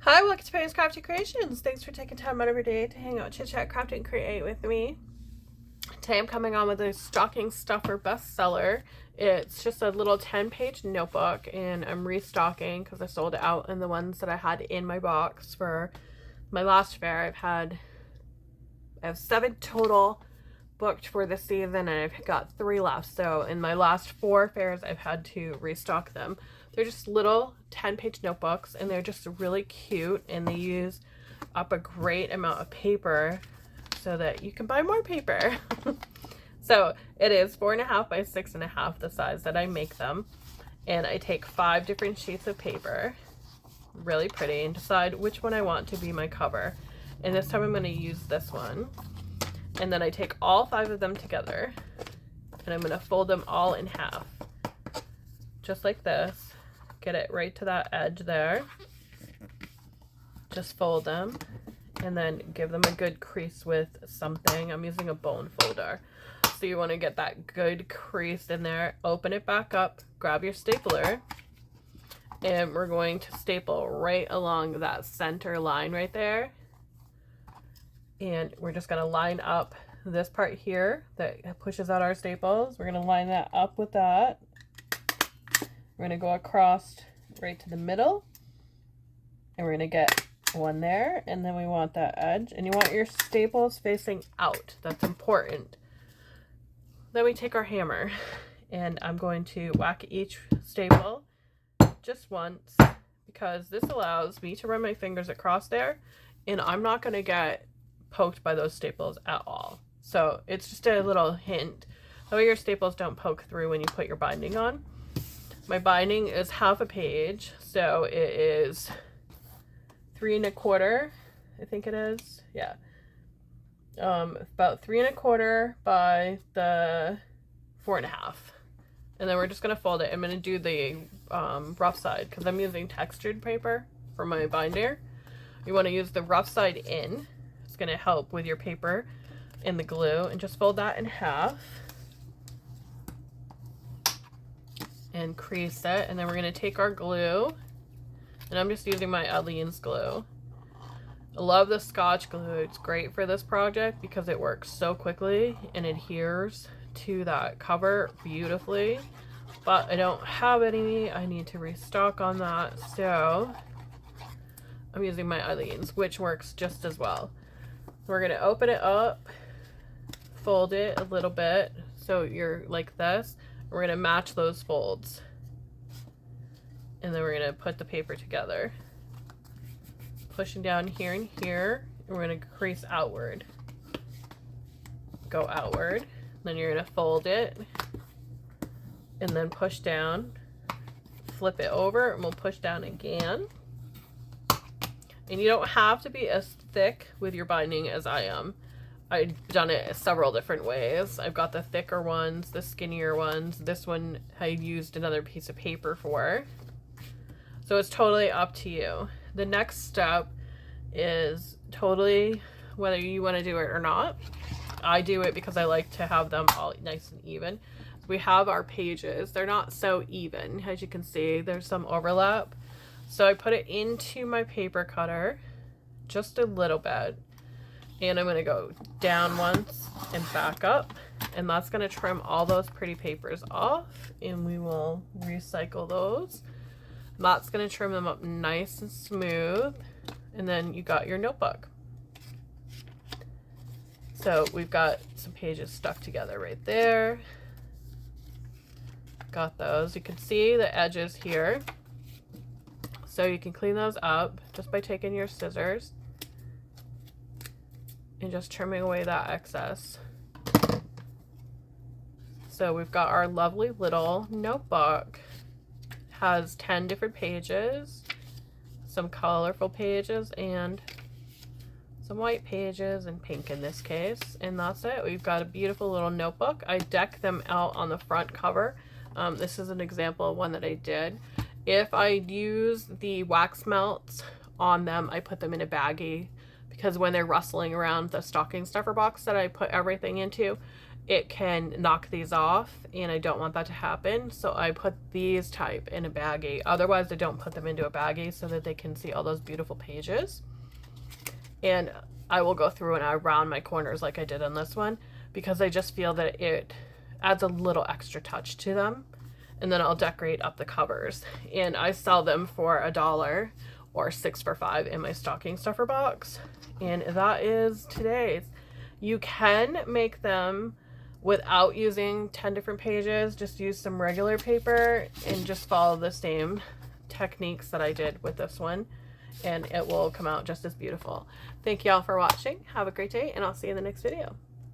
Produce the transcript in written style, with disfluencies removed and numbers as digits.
Hi, welcome to Pam's Crafty Creations. Thanks for taking time out of your day to hang out, chit chat, craft, and create with me. Today I'm coming on with a stocking stuffer bestseller. It's just a little 10-page notebook, and I'm restocking because I sold out in the ones that I had in my box for my last fair. I have 7 total booked for this season, and I've got 3 left. So in my last 4 fairs, I've had to restock them. They're just little 10-page notebooks, and they're just really cute, and they use up a great amount of paper so that you can buy more paper. So it is 4.5 by 6.5, the size that I make them. And I take 5 different sheets of paper, really pretty, and decide which one I want to be my cover. And this time I'm going to use this one. And then I take all 5 of them together, and I'm going to fold them all in half. Just like this. Get it right to that edge there. Just fold them, and then give them a good crease with something. I'm using a bone folder. So you want to get that good crease in there. Open it back up, grab your stapler, and we're going to staple right along that center line right there. And we're just going to line up this part here that pushes out our staples. We're going to line that up with that. We're going to go across right to the middle, and we're going to get one there, and then we want that edge, and you want your staples facing out. That's important. Then we take our hammer, and I'm going to whack each staple just once, because this allows me to run my fingers across there, and I'm not going to get poked by those staples at all. So it's just a little hint. That way your staples don't poke through when you put your binding on. My binding is half a page, so it is 3 1/4, I think it is. Yeah. About 3 1/4 by the 4.5. And then we're just going to fold it. I'm going to do the rough side because I'm using textured paper for my binder. You want to use the rough side in. It's going to help with your paper and the glue. And just fold that in half. And crease it, and then we're going to take our glue, and I'm just using my Aleene's glue. I love the Scotch glue. It's great for this project because it works so quickly and adheres to that cover beautifully, but I don't have any. I need to restock on that, so I'm using my Aleene's, which works just as well. We're going to open it up, fold it a little bit so you're like this. We're going to match those folds, and then we're going to put the paper together, pushing down here and here, and we're going to crease outward, go outward, then you're going to fold it, and then push down, flip it over, and we'll push down again. And you don't have to be as thick with your binding as I am. I've done it several different ways. I've got the thicker ones, the skinnier ones. This one I used another piece of paper for. So it's totally up to you. The next step is totally whether you want to do it or not. I do it because I like to have them all nice and even. We have our pages. They're not so even. As you can see, there's some overlap. So I put it into my paper cutter just a little bit. And I'm going to go down once and back up. And that's going to trim all those pretty papers off. And we will recycle those. That's going to trim them up nice and smooth. And then you got your notebook. So we've got some pages stuck together right there. Got those. You can see the edges here. So you can clean those up just by taking your scissors and just trimming away that excess. So we've got our lovely little notebook. Has 10 different pages, some colorful pages, and some white pages, and pink in this case. And that's it. We've got a beautiful little notebook. I deck them out on the front cover. This is an example of one that I did. If I use the wax melts on them, I put them in a baggie, because when they're rustling around the stocking stuffer box that I put everything into, it can knock these off, and I don't want that to happen. So I put these type in a baggie. Otherwise, I don't put them into a baggie so that they can see all those beautiful pages. And I will go through and I round my corners like I did on this one, because I just feel that it adds a little extra touch to them. And then I'll decorate up the covers. And I sell them for $1 or 6 for $5 in my stocking stuffer box. And that is today's. You can make them without using 10 different pages. Just use some regular paper and just follow the same techniques that I did with this one, and it will come out just as beautiful. Thank y'all for watching. Have a great day, and I'll see you in the next video.